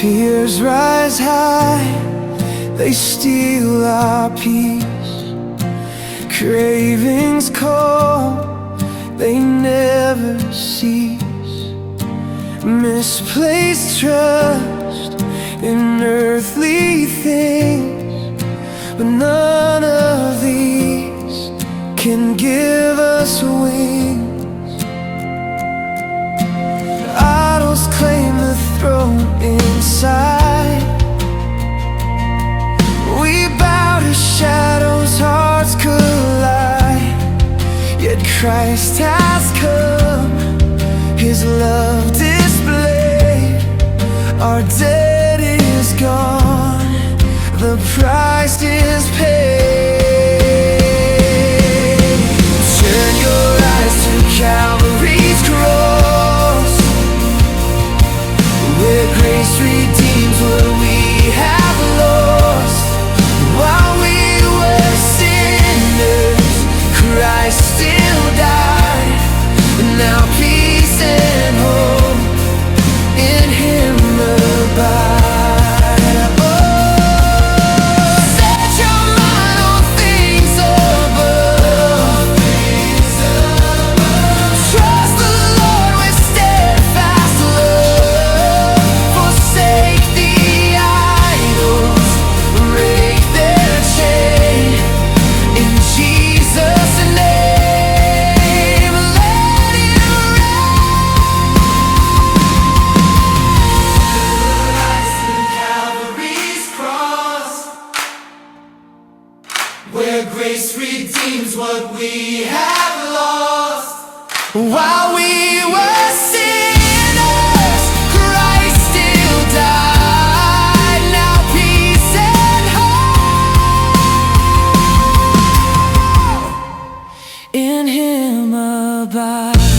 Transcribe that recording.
Fears rise high, they steal our peace. Cravings call, they never cease. Misplaced trust in earthly things, but none of these can give us wings. Idols claim the throne inside. We bow to shadows, hearts collide. Yet Christ has come, His love displayed. Our debt is gone, the price is paid. Turn your eyes to Calvary's cross, where grace redeems what we have lost. While we were sinners, Christ still died. And now peace and hope in Him abide. Oh, set your mind on things above. Trust the Lord with steadfast love. Forsake the idols, break their chain. In Jesus' name, let it rise to Calvary's cross, where grace redeems what we have lost. While we were sinners, Christ still died. Now peace and hope in Him abide.